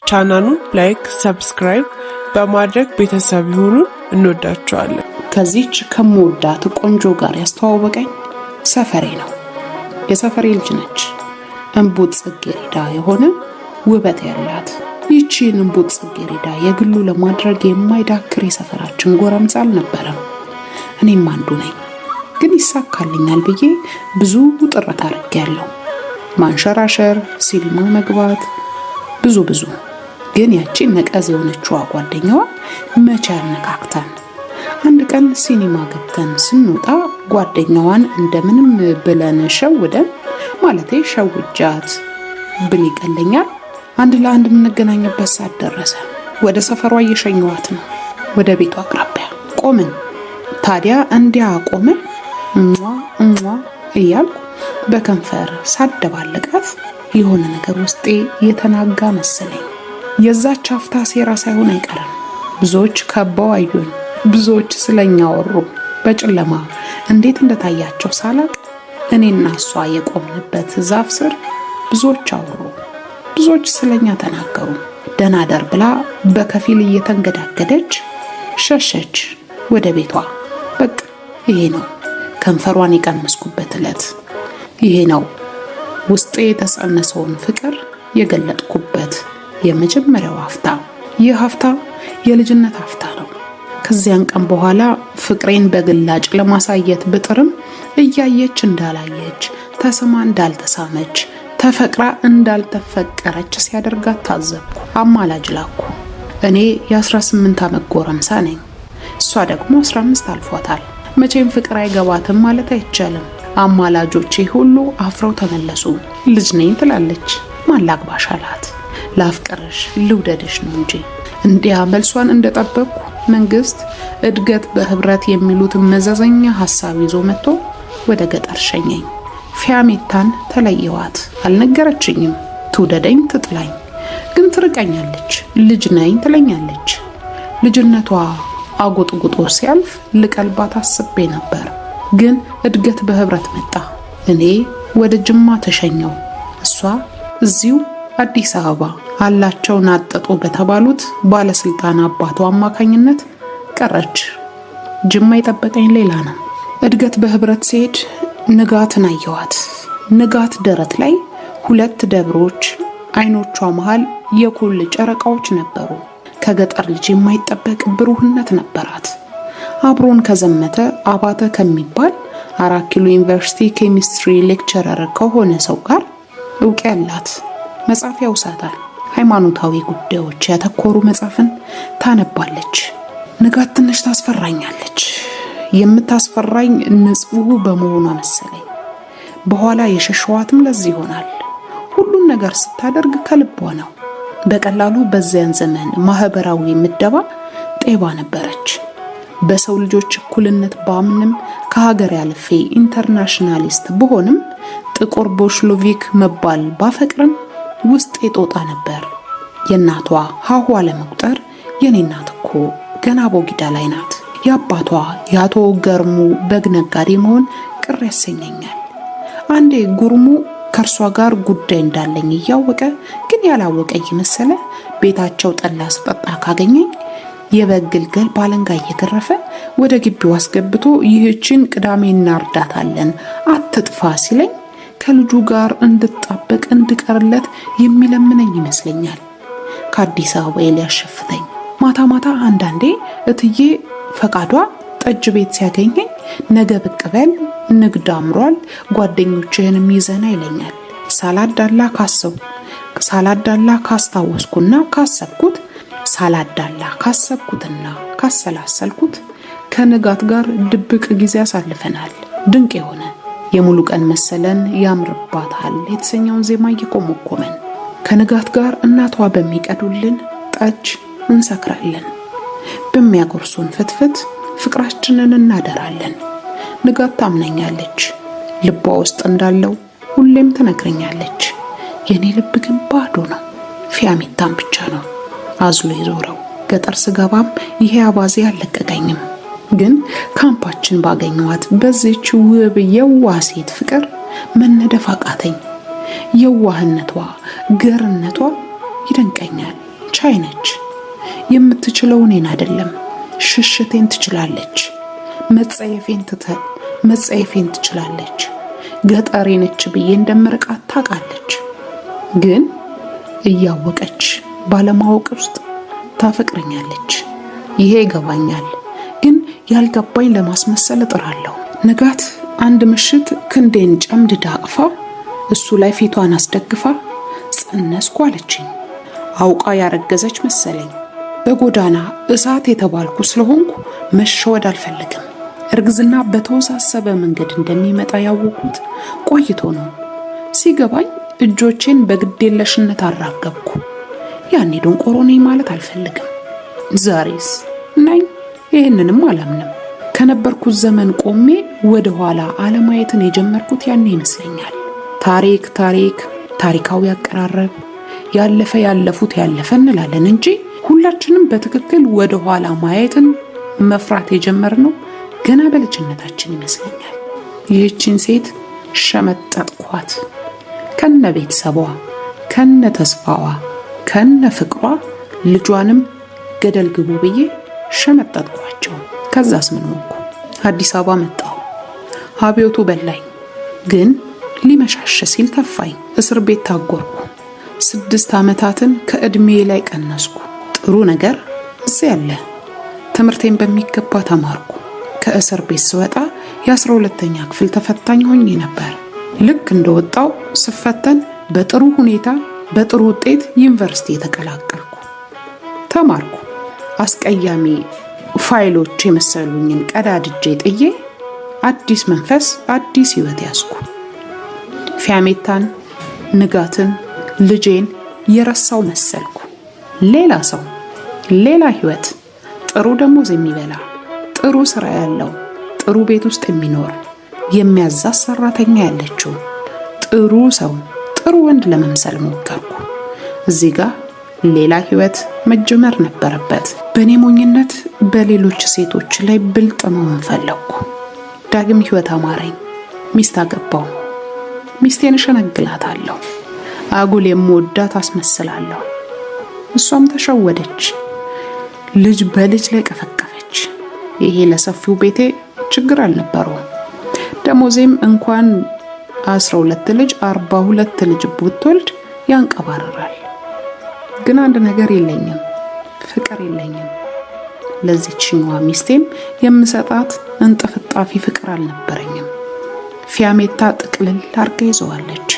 ቻናሉን ላይክ፣ ሰብስክራይብ በማድረግ ቤተሰብ ይሁኑ። እንወዳችኋለን። ከዚች ከመወዳት ቆንጆ ጋር ያስተዋወቀኝ ሰፈሬ ነው። የሰፈሬ ልጅ ነች። እንቡጥ ጽጌረዳ የሆነ ውበት ያላት ይቺን እንቡጥ ጽጌረዳ የግሉ ለማድረግ የማይዳክር የሰፈራችን ጎረምሳ አልነበረም። እኔም አንዱ ነኝ። ግን ይሳካልኛል ብዬ ብዙ ጥረት አድርጌያለሁ። ማንሸራሸር፣ ሲኒማ መግባት፣ ብዙ ግን ያቺ ነቀዝ የሆነችዋ ጓደኛዋ መቼ ያነካክተን። አንድ ቀን ሲኒማ ገብተን ስንወጣ ጓደኛዋን እንደምንም ብለን ሸውደን ማለቴ ሸውጃት ብል ይቀለኛል። አንድ ለአንድ የምንገናኝበት ሰዓት ደረሰ። ወደ ሰፈሯ እየሸኘዋት ነው። ወደ ቤቷ አቅራቢያ ቆምን። ታዲያ እንዲያ ቆምን እሟ እያልኩ በከንፈር ሳደባለቃት የሆነ ነገር ውስጤ የተናጋ መሰለኝ። የዛች አፍታ ሴራ ሳይሆን አይቀርም። ብዙዎች ከበው አዩን፣ ብዙዎች ስለኛ ወሩ። በጨለማ እንዴት እንደታያቸው ሳላቅ እኔና እሷ የቆምንበት ዛፍ ስር ብዙዎች አወሩ፣ ብዙዎች ስለኛ ተናገሩ። ደናደር ብላ በከፊል እየተንገዳገደች ሸሸች ወደ ቤቷ። በቃ ይሄ ነው ከንፈሯን የቀመስኩበት ዕለት። ይሄ ነው ውስጤ የተጸነሰውን ፍቅር የገለጥኩበት የመጀመሪያው ሀፍታ። ይህ ሀፍታ የልጅነት ሀፍታ ነው። ከዚያን ቀን በኋላ ፍቅሬን በግላጭ ለማሳየት ብጥርም እያየች እንዳላየች፣ ተስማ እንዳልተሳመች፣ ተፈቅራ እንዳልተፈቀረች ሲያደርጋት ታዘብኩ። አማላጅ ላኩ። እኔ የ18 ዓመት ጎረምሳ ነኝ። እሷ ደግሞ 15 አልፏታል። መቼም ፍቅር አይገባትም ማለት አይቻልም። አማላጆቼ ሁሉ አፍረው ተመለሱ። ልጅ ነኝ ትላለች። ማን ላግባሽ አላት። ላፍቅርሽ ልውደድሽ ነው እንጂ። እንዲያ መልሷን እንደጠበቅኩ መንግስት እድገት በህብረት የሚሉት መዘዘኛ ሐሳብ ይዞ መጥቶ ወደ ገጠር ሸኘኝ። ፊያሜታን ተለየዋት። አልነገረችኝም። ትውደደኝ ትጥላኝ ግን ትርቀኛለች። ልጅ ነኝ ትለኛለች። ልጅነቷ አጎጥጉጦ ሲያልፍ ልቀልባት አስቤ ነበር። ግን እድገት በህብረት መጣ። እኔ ወደ ጅማ ተሸኘው። እሷ እዚሁ አዲስ አበባ አላቸው ናጠጡ በተባሉት ባለስልጣን አባቷ አማካኝነት ቀረች። ጅማ የጠበቀኝ ሌላ ነው። እድገት በህብረት ሲሄድ ንጋትን አየዋት። ንጋት ደረት ላይ 2 ደብሮች፣ አይኖቿ መሃል የኩል ጨረቃዎች ነበሩ። ከገጠር ልጅ የማይጠበቅ ብሩህነት ነበራት። አብሮን ከዘመተ አባተ ከሚባል 4 ኪሎ ዩኒቨርሲቲ ኬሚስትሪ ሌክቸረር ከሆነ ሰው ጋር እውቀት ያላት። መጽሐፍ ያውሳታል። ሃይማኖታዊ ጉዳዮች ያተኮሩ መጽሐፍን ታነባለች። ንጋት ትንሽ ታስፈራኛለች። የምታስፈራኝ ንጹህ በመሆኗ መሰለኝ። በኋላ የሸሸዋትም ለዚህ ይሆናል። ሁሉን ነገር ስታደርግ ከልቧ ነው። በቀላሉ በዚያን ዘመን ማህበራዊ ምደባ ጤባ ነበረች። በሰው ልጆች እኩልነት ባምንም ከሀገር ያልፌ ኢንተርናሽናሊስት በሆንም ጥቁር ቦልሼቪክ መባል ባፈቅርም ውስጥ የጦጣ ነበር። የእናቷ ሀሁ ለመቁጠር የኔ እናት እኮ ገና ቦጊዳ ላይ ናት። የአባቷ የአቶ ገርሙ በግ ነጋዴ መሆን ቅር ያሰኘኛል። አንዴ ጉርሙ ከርሷ ጋር ጉዳይ እንዳለኝ እያወቀ ግን ያላወቀ ይመስለ ቤታቸው ጠላ ስጠጣ ካገኘኝ የበግ ግልገል ባለንጋ እየገረፈ ወደ ግቢው አስገብቶ ይህችን ቅዳሜ እናርዳታለን አትጥፋ ሲለኝ ከልጁ ጋር እንድጣበቅ እንድቀርለት የሚለምነኝ ይመስለኛል። ከአዲስ አበባ ሊያሸፍተኝ ማታ ማታ አንዳንዴ እትዬ ፈቃዷ ጠጅ ቤት ሲያገኘኝ ነገ ብቅ በል ንግድ አምሯል ጓደኞችህንም ይዘና ይለኛል። ሳላዳላ ካስታወስኩና ካሰብኩት ሳላዳላ ካሰብኩትና ካሰላሰልኩት ከንጋት ጋር ድብቅ ጊዜ አሳልፈናል። ድንቅ የሆነ የሙሉ ቀን መሰለን ያምርባታል የተሰኘውን ዜማ እየቆመቆመን ከንጋት ጋር እናቷ በሚቀዱልን ጠጅ እንሰክራለን። በሚያጎርሱን ፍትፍት ፍቅራችንን እናደራለን። ንጋት ታምነኛለች። ልቧ ውስጥ እንዳለው ሁሌም ትነግረኛለች። የኔ ልብ ግን ባዶ ነው። ፊያሜታን ብቻ ነው አዝሎ ይዞረው። ገጠር ስገባም ይሄ አባዜ አልለቀቀኝም። ግን ካምፓችን ባገኘዋት በዚህች ውብ የዋህ ሴት ፍቅር መነደፍ አቃተኝ። የዋህነቷ፣ ገርነቷ ይደንቀኛል። ቻይ ነች። የምትችለው እኔን አይደለም፣ ሽሽቴን ትችላለች። መጸየፌን ትችላለች። ገጠሬ ነች ብዬ እንደምርቃት ታውቃለች። ግን እያወቀች ባለማወቅ ውስጥ ታፈቅረኛለች። ይሄ ይገባኛል፣ ግን ያልገባኝ ለማስመሰል እጥራለሁ። ንጋት አንድ ምሽት ክንዴን ጨምድዳ አቅፋ እሱ ላይ ፊቷን አስደግፋ ጸነስኩ አለችኝ። አውቃ ያረገዘች መሰለኝ። በጎዳና እሳት የተባልኩ ስለሆንኩ መሸወድ አልፈልግም። እርግዝና በተወሳሰበ መንገድ እንደሚመጣ ያወቁት ቆይቶ ነው። ሲገባኝ እጆቼን በግዴለሽነት አራገብኩ። ያኔ ደንቆሮ ነኝ ማለት አልፈልግም። ዛሬስ ነኝ፣ ይህንንም አላምንም። ከነበርኩት ዘመን ቆሜ ወደ ኋላ አለማየትን የጀመርኩት ያኔ ይመስለኛል። ታሪካዊ አቀራረብ፣ ያለፉት ያለፈ እንላለን እንጂ ሁላችንም በትክክል ወደ ኋላ ማየትን መፍራት የጀመርነው ገና በልጅነታችን ይመስለኛል። ይህችን ሴት ሸመጠጥኳት፣ ከነ ቤተሰቧ፣ ከነ ተስፋዋ፣ ከነ ፍቅሯ፣ ልጇንም ገደል ግቡ ብዬ ሸመጠጥኳቸው። ከዛስ ምን ሆንኩ? አዲስ አበባ መጣሁ። አብዮቱ በላኝ፣ ግን ሊመሻሽ ሲል ተፋኝ። እስር ቤት ታጎርኩ። 6 ዓመታትን ከእድሜ ላይ ቀነስኩ። ጥሩ ነገር እዚያ ያለ ትምህርቴን በሚገባ ተማርኩ። ከእስር ቤት ስወጣ የ12ኛ ክፍል ተፈታኝ ሆኜ ነበር። ልክ እንደወጣው ስፈተን በጥሩ ሁኔታ በጥሩ ውጤት ዩኒቨርሲቲ የተቀላቀልኩ። ተማርኩ። አስቀያሚ ፋይሎች የመሰሉኝን ቀዳድጄ ጥዬ አዲስ መንፈስ፣ አዲስ ህይወት ያዝኩ። ፊያሜታን፣ ንጋትን፣ ልጄን የረሳው መሰልኩ። ሌላ ሰው፣ ሌላ ህይወት፣ ጥሩ ደሞዝ የሚበላ፣ ጥሩ ስራ ያለው፣ ጥሩ ቤት ውስጥ የሚኖር፣ የሚያዛዝ ሰራተኛ ያለችው ጥሩ ሰው፣ ጥሩ ወንድ ለመምሰል ሞከርኩ። እዚህ ጋር ሌላ ህይወት መጀመር ነበረበት። በእኔ ሞኝነት በሌሎች ሴቶች ላይ ብልጥ መሆን ፈለግኩ። ዳግም ህይወት አማረኝ። ሚስት አገባው። ሚስቴን እሸነግላታለሁ። አጉል የምወዳት አስመስላለሁ። እሷም ተሸወደች። ልጅ በልጅ ላይ ቀፈቀፈች። ይሄ ለሰፊው ቤቴ ችግር አልነበረውም። ደሞዜም እንኳን 12 ልጅ 42 ልጅ ብትወልድ ያንቀባረራል። ግን አንድ ነገር የለኝም፣ ፍቅር የለኝም። ለዚህችኛዋ ሚስቴም የምሰጣት እንጥፍጣፊ ፍቅር አልነበረኝም። ፊያሜታ ጥቅልል አርጋ ይዘዋለች።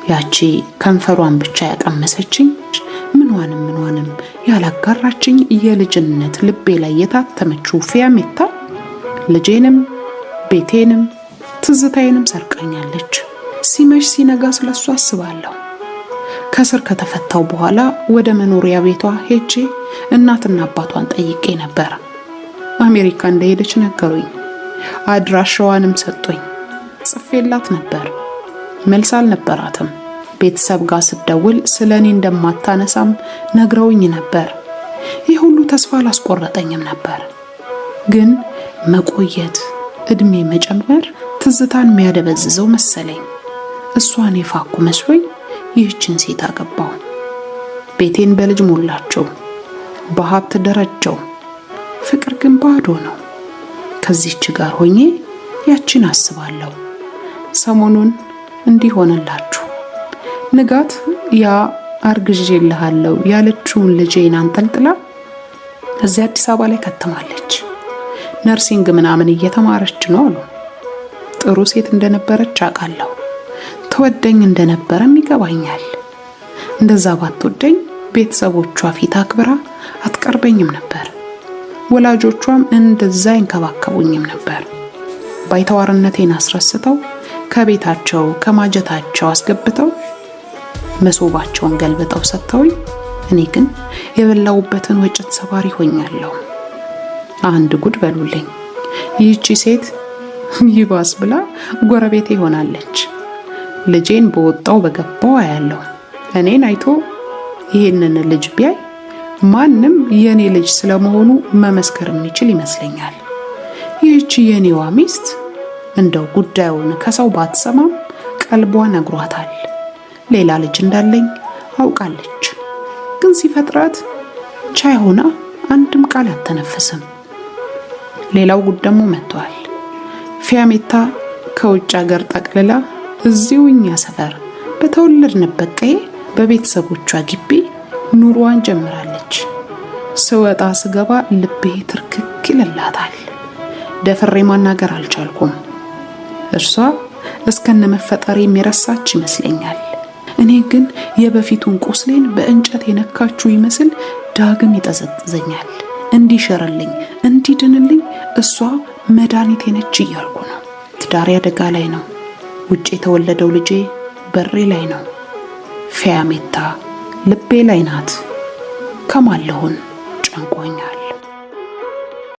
ያቺ ከንፈሯን ብቻ ያቀመሰችኝ ምንዋንም ያላጋራችኝ የልጅነት ልቤ ላይ የታተመችው ፊያሜታ ልጄንም ቤቴንም ትዝታዬንም ሰርቃኛለች። ሲመሽ ሲነጋ ስለሱ አስባለሁ። ከስር ከተፈታው በኋላ ወደ መኖሪያ ቤቷ ሄጄ እናትና አባቷን ጠይቄ ነበር። አሜሪካ እንደሄደች ነገሩኝ። አድራሻዋንም ሰጡኝ። ጽፌላት ነበር። መልስ አልነበራትም። ቤተሰብ ጋር ስደውል ስለኔ እንደማታነሳም ነግረውኝ ነበር። ይህ ሁሉ ተስፋ አላስቆረጠኝም ነበር። ግን መቆየት፣ እድሜ መጨመር ትዝታን የሚያደበዝዘው መሰለኝ። እሷን የፋኩ መስሎኝ ይህችን ሴት አገባው። ቤቴን በልጅ ሞላቸው፣ በሀብት ደረጀው። ፍቅር ግን ባዶ ነው። ከዚህች ጋር ሆኜ ያችን አስባለሁ። ሰሞኑን እንዲህ ሆነላችሁ። ንጋት ያ አርግዤልሃለሁ ያለችውን ልጄን አንጠልጥላ እዚህ አዲስ አበባ ላይ ከተማለች። ነርሲንግ ምናምን እየተማረች ነው አሉ። ጥሩ ሴት እንደነበረች አውቃለሁ። ተወደኝ እንደነበረም ይገባኛል። እንደዛ ባትወደኝ ቤተሰቦቿ ፊት አክብራ አትቀርበኝም ነበር። ወላጆቿም እንደዛ ይንከባከቡኝም ነበር። ባይተዋርነቴን አስረስተው ከቤታቸው ከማጀታቸው አስገብተው መሶባቸውን ገልብጠው ሰጥተውኝ፣ እኔ ግን የበላውበትን ወጭት ሰባሪ ሆኛለሁ። አንድ ጉድ በሉልኝ። ይህቺ ሴት ይባስ ብላ ጎረቤቴ ሆናለች። ልጄን በወጣው በገባው አያለሁ። እኔን አይቶ ይሄንን ልጅ ቢያይ ማንም የኔ ልጅ ስለመሆኑ መመስከር የሚችል ይመስለኛል። ይህቺ የኔዋ ሚስት እንደው ጉዳዩን ከሰው ባትሰማም ቀልቧ ነግሯታል። ሌላ ልጅ እንዳለኝ አውቃለች። ግን ሲፈጥራት ቻይ ሆና አንድም ቃል አትተነፍስም። ሌላው ጉድ ደግሞ መጥቷል። ፊያሜታ ከውጭ ሀገር ጠቅልላ እዚሁ እኛ ሰፈር በተወለድንበት ቀዬ በቤተሰቦቿ ግቢ ኑሮዋን ጀምራለች። ስወጣ ስገባ ልቤ ትርክክ ይልላታል። ደፍሬ ማናገር አልቻልኩም። እርሷ እስከነ መፈጠር የሚረሳች ይመስለኛል። እኔ ግን የበፊቱን ቁስሌን በእንጨት የነካችው ይመስል ዳግም ይጠዘጥዘኛል። እንዲሸርልኝ እንዲድንልኝ እሷ መድኃኒቴ ነች እያልኩ ነው። ትዳሬ አደጋ ላይ ነው። ውጭ የተወለደው ልጄ በሬ ላይ ነው። ፊያሜታ ልቤ ላይ ናት። ከማን ልሁን?